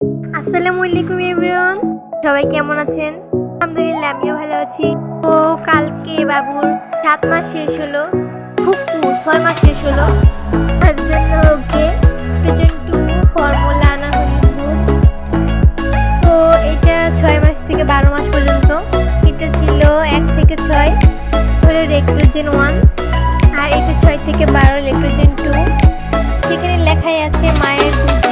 আসসালামু আলাইকুম এভরিওয়ান, সবাই কেমন আছেন? আলহামদুলিল্লাহ আমিও ভালো আছি। তো কালকে বাবুর 7 মাস শেষ হলো, ফুকু 6 মাস শেষ হলো। তার জন্য ওকে প্রেজেন্ট টু ফর্মুলা আনা হলো দুধ। তো এটা 6 মাস থেকে 12 মাস পর্যন্ত। এটা ছিল 1 থেকে 6 হলো ল্যাকটোজেন 1, আর এটা 6 থেকে 12 ল্যাকটোজেন 2। সেখানে লেখাই আছে মায়ের দুধ